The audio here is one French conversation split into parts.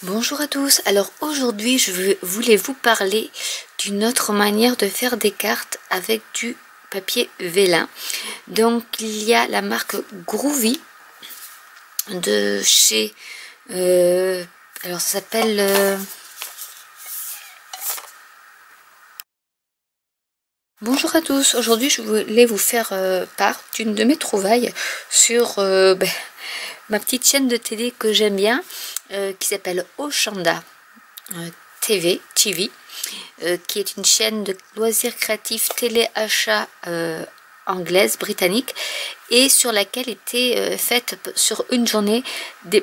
Bonjour à tous, alors aujourd'hui voulais vous parler d'une autre manière de faire des cartes avec du papier vélin. Donc il y a la marque Groovy de chez, alors ça s'appelle... Bonjour à tous, aujourd'hui je voulais vous faire part d'une de mes trouvailles sur ma petite chaîne de télé que j'aime bien, qui s'appelle Oshanda TV, qui est une chaîne de loisirs créatifs téléachat anglaise, britannique, et sur laquelle étaient faites sur une journée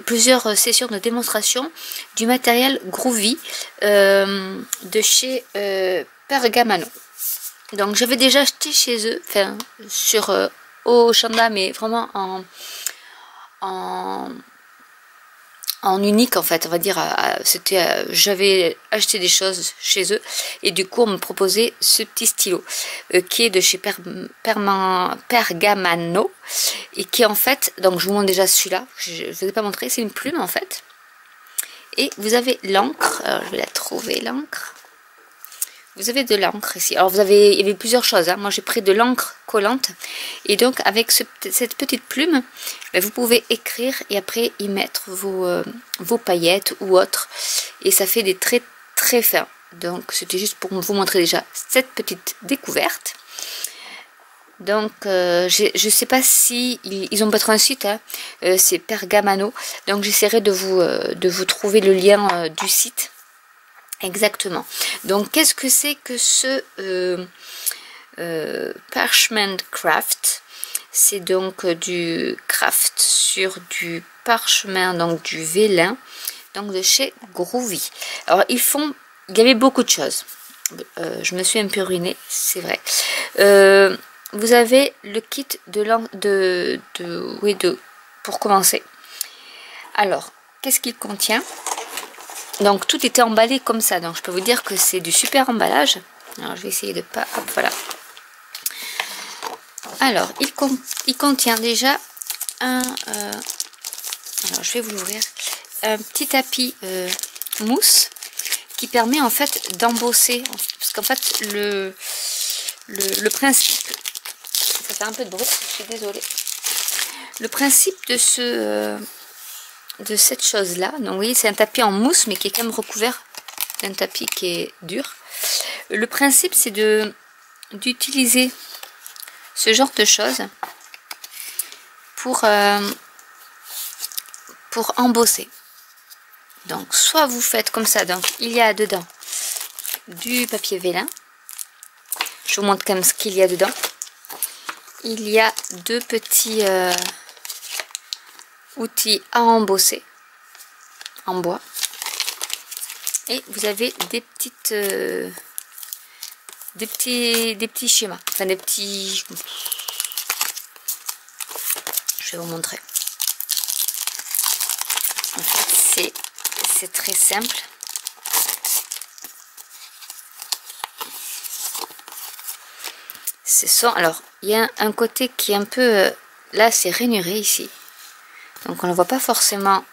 plusieurs sessions de démonstration du matériel Groovy de chez Pergamano. Donc j'avais déjà acheté chez eux, enfin sur Oshanda, mais vraiment en unique en fait, on va dire. J'avais acheté des choses chez eux et du coup on me proposait ce petit stylo qui est de chez Pergamano et qui est en fait, donc je vous montre déjà celui-là, je ne vous ai pas montré, c'est une plume en fait, et vous avez l'encre. Alors je vais la trouver, l'encre. Vous avez de l'encre ici. Alors il y avait plusieurs choses, hein. Moi j'ai pris de l'encre collante. Et donc avec cette petite plume, vous pouvez écrire et après y mettre vos paillettes ou autres. Et ça fait des traits très fins. Donc c'était juste pour vous montrer déjà cette petite découverte. Donc je ne sais pas si ils ont peut-être un site, hein. C'est Pergamano. Donc j'essaierai de vous trouver le lien du site. Exactement. Donc qu'est-ce que c'est que ce parchment craft? C'est donc du craft sur du parchemin, donc du vélin, donc de chez Groovy. Alors il y avait beaucoup de choses. Je me suis un peu ruinée, c'est vrai. Vous avez le kit pour commencer. Alors qu'est-ce qu'il contient? Donc tout était emballé comme ça, donc je peux vous dire que c'est du super emballage. Alors je vais essayer de pas... Hop, voilà. Alors il contient déjà alors je vais vous l'ouvrir. Un petit tapis mousse qui permet en fait d'embosser. Parce qu'en fait le principe... Ça fait un peu de bruit, je suis désolée. Le principe de cette chose là, donc vous voyez, c'est un tapis en mousse mais qui est quand même recouvert d'un tapis qui est dur. Le principe c'est d'utiliser ce genre de choses pour embosser. Donc soit vous faites comme ça, donc il y a dedans du papier vélin. Je vous montre quand même ce qu'il y a dedans. Il y a deux petits outils à embosser en bois, et vous avez des petits schémas, enfin des petits, je vais vous montrer. En fait c'est très simple. Alors il y a un côté qui est un peu là, c'est rainuré ici. Donc on ne le voit pas forcément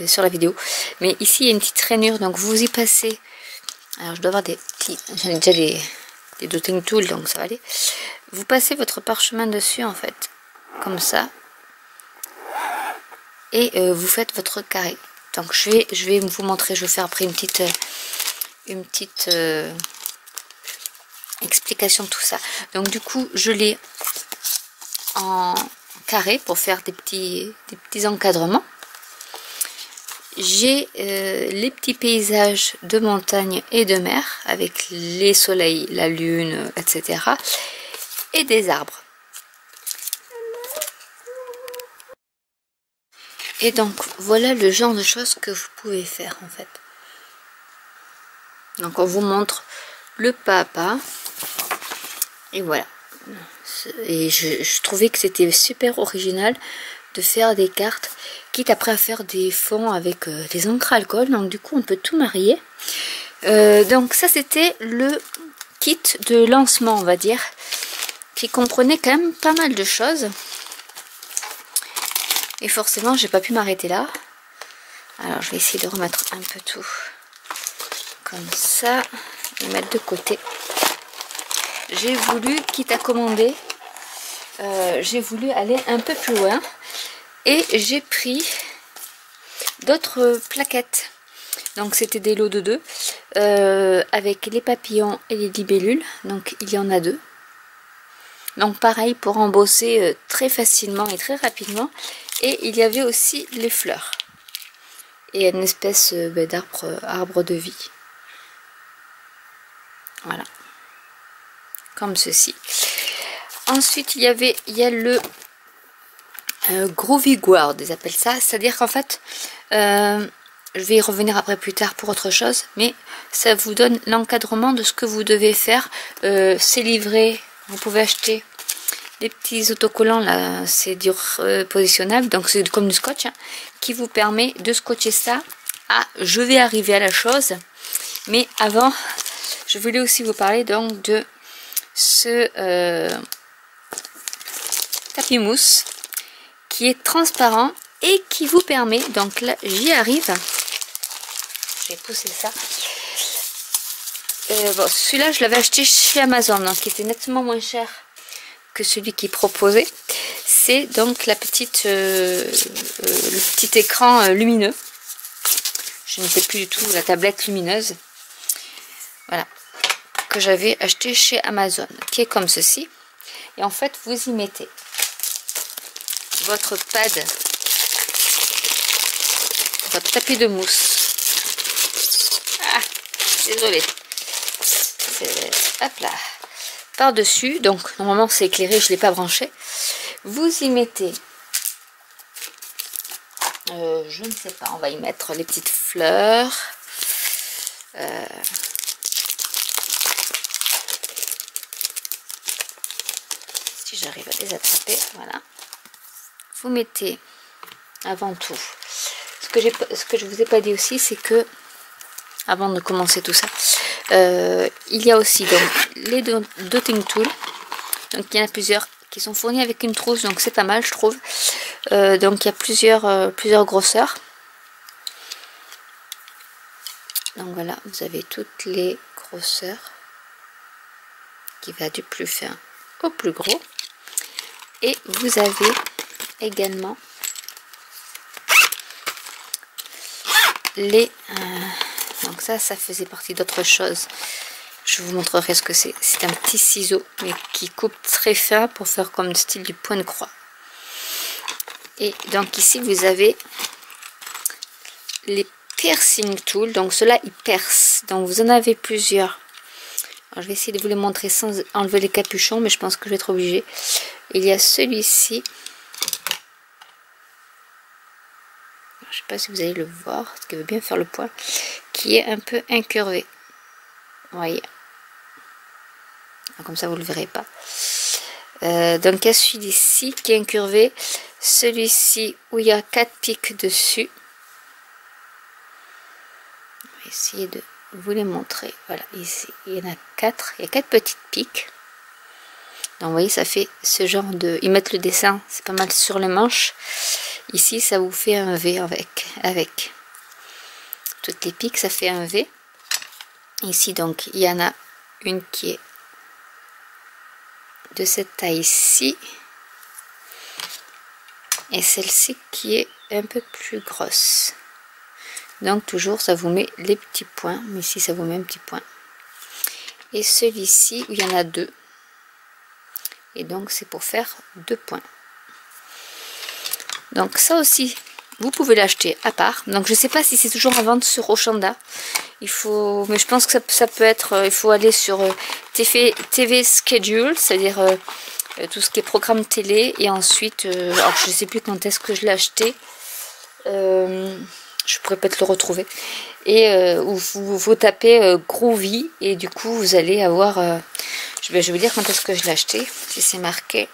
sur la vidéo. Mais ici il y a une petite rainure. Donc vous y passez. Alors je dois avoir des petits... J'en ai déjà des dotting tools, donc ça va aller. Vous passez votre parchemin dessus en fait. Comme ça. Et vous faites votre carré. Donc je vais vous montrer. Je vais faire après une petite explication de tout ça. Donc du coup je l'ai en carré pour faire des petits encadrements. J'ai les petits paysages de montagne et de mer avec les soleils, la lune, etc. et des arbres. Et donc voilà le genre de choses que vous pouvez faire en fait. Donc on vous montre le pas à pas et voilà. Et je trouvais que c'était super original de faire des cartes, quitte après à faire des fonds avec des encres à alcool. Donc du coup on peut tout marier. Donc ça c'était le kit de lancement, on va dire, qui comprenait quand même pas mal de choses. Et forcément j'ai pas pu m'arrêter là. Alors je vais essayer de remettre un peu tout comme ça et mettre de côté. J'ai voulu, quitte à commander, j'ai voulu aller un peu plus loin et j'ai pris d'autres plaquettes. Donc c'était des lots de 2 avec les papillons et les libellules. Donc il y en a 2. Donc pareil pour embosser très facilement et très rapidement. Et il y avait aussi les fleurs. Et une espèce d'arbre de vie. Voilà. Comme ceci. Ensuite il y a le Groovy Guard, ils appellent ça. C'est-à-dire qu'en fait, je vais y revenir après plus tard pour autre chose, mais ça vous donne l'encadrement de ce que vous devez faire. C'est livré, vous pouvez acheter des petits autocollants là, c'est dur positionnable, donc c'est comme du scotch, hein, qui vous permet de scotcher ça. Je vais arriver à la chose, mais avant, je voulais aussi vous parler donc de ce tapis mousse qui est transparent et qui vous permet, donc là j'y arrive, je vais pousser ça. Bon, celui-là je l'avais acheté chez Amazon, donc qui était nettement moins cher que celui qui proposait. C'est donc la petite le petit écran lumineux, je ne sais plus du tout, la tablette lumineuse, voilà, que j'avais acheté chez Amazon, qui est comme ceci. Et en fait vous y mettez votre pad, votre tapis de mousse. Désolée. Hop là. Par dessus, donc normalement c'est éclairé, je ne l'ai pas branché. Vous y mettez, je ne sais pas, on va y mettre les petites fleurs. Si j'arrive à les attraper, voilà. Vous mettez avant tout, ce que je vous ai pas dit aussi, c'est que avant de commencer tout ça, il y a aussi donc les dotting tools. Donc il y en a plusieurs qui sont fournis avec une trousse, donc c'est pas mal je trouve. Donc il y a plusieurs grosseurs. Donc voilà, vous avez toutes les grosseurs qui va du plus fin au plus gros. Et vous avez également les donc ça faisait partie d'autre chose, je vous montrerai ce que c'est. C'est un petit ciseau mais qui coupe très fin pour faire comme style du point de croix. Et donc ici vous avez les piercing tools, donc ceux-là ils percent, donc vous en avez plusieurs. Alors, je vais essayer de vous les montrer sans enlever les capuchons, mais je pense que je vais être obligée. Il y a celui-ci. Je ne sais pas si vous allez le voir, parce qu'il veut bien faire le point, qui est un peu incurvé. Vous voyez. Comme ça, vous ne le verrez pas. Donc, il y a celui-ci qui est incurvé. Celui-ci où il y a 4 pics dessus. Je vais essayer de vous les montrer. Voilà, ici, il y en a 4. Il y a 4 petites pics. Donc, vous voyez, ça fait ce genre de... Ils mettent le dessin, c'est pas mal sur les manches. Ici, ça vous fait un V avec toutes les pics, ça fait un V. Ici, donc, il y en a une qui est de cette taille-ci. Et celle-ci qui est un peu plus grosse. Donc, toujours, ça vous met les petits points. Mais ici, ça vous met un petit point. Et celui-ci, où il y en a 2. Et donc, c'est pour faire 2 points. Donc ça aussi, vous pouvez l'acheter à part. Donc je ne sais pas si c'est toujours en vente sur Oshanda. Il faut, mais je pense que ça peut être, il faut aller sur TV Schedule, c'est-à-dire tout ce qui est programme télé. Et ensuite, alors je ne sais plus quand est-ce que je l'ai acheté. Je pourrais peut-être le retrouver. Et vous tapez Groovy et du coup vous allez avoir... je vais vous dire quand est-ce que je l'ai acheté. Si c'est marqué...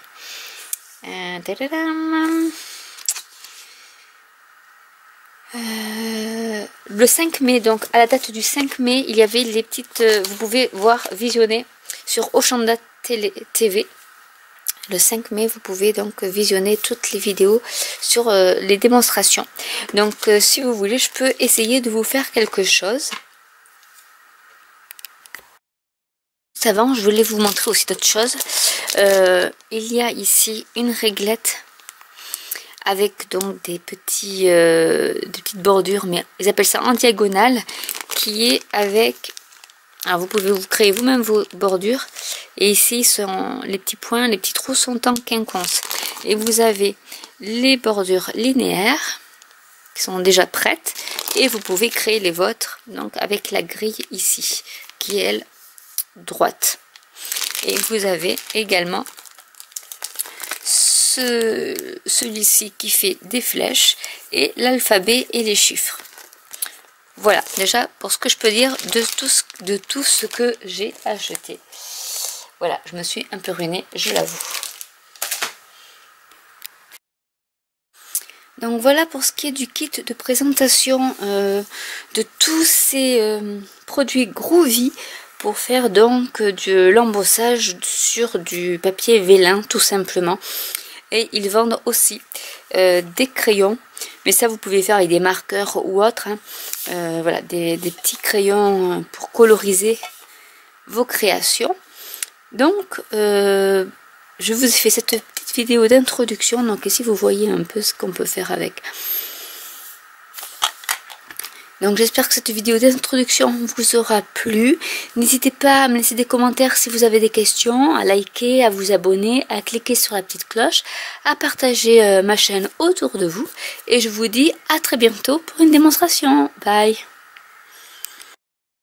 le 5 mai, donc à la date du 5 mai, il y avait les petites... vous pouvez voir, visionner sur Oshanda TV le 5 mai, vous pouvez donc visionner toutes les vidéos sur les démonstrations. Donc si vous voulez, je peux essayer de vous faire quelque chose. Avant, je voulais vous montrer aussi d'autres choses. Il y a ici une réglette avec donc des petites bordures, mais ils appellent ça en diagonale, qui est avec... Alors vous pouvez vous créer vous-même vos bordures. Et ici, les petits points, les petits trous sont en quinconce. Et vous avez les bordures linéaires qui sont déjà prêtes. Et vous pouvez créer les vôtres donc avec la grille ici, qui est elle droite. Et vous avez également celui-ci qui fait des flèches et l'alphabet et les chiffres. Voilà déjà pour ce que je peux dire de tout ce que j'ai acheté. Voilà, je me suis un peu ruinée, je l'avoue. Donc voilà pour ce qui est du kit de présentation de tous ces produits Groovy pour faire donc de l'embossage sur du papier vélin tout simplement. Et ils vendent aussi des crayons, mais ça vous pouvez faire avec des marqueurs ou autres, hein. Voilà, des petits crayons pour coloriser vos créations. Donc je vous ai fait cette petite vidéo d'introduction, donc ici vous voyez un peu ce qu'on peut faire avec. Donc j'espère que cette vidéo d'introduction vous aura plu. N'hésitez pas à me laisser des commentaires si vous avez des questions, à liker, à vous abonner, à cliquer sur la petite cloche, à partager ma chaîne autour de vous. Et je vous dis à très bientôt pour une démonstration. Bye!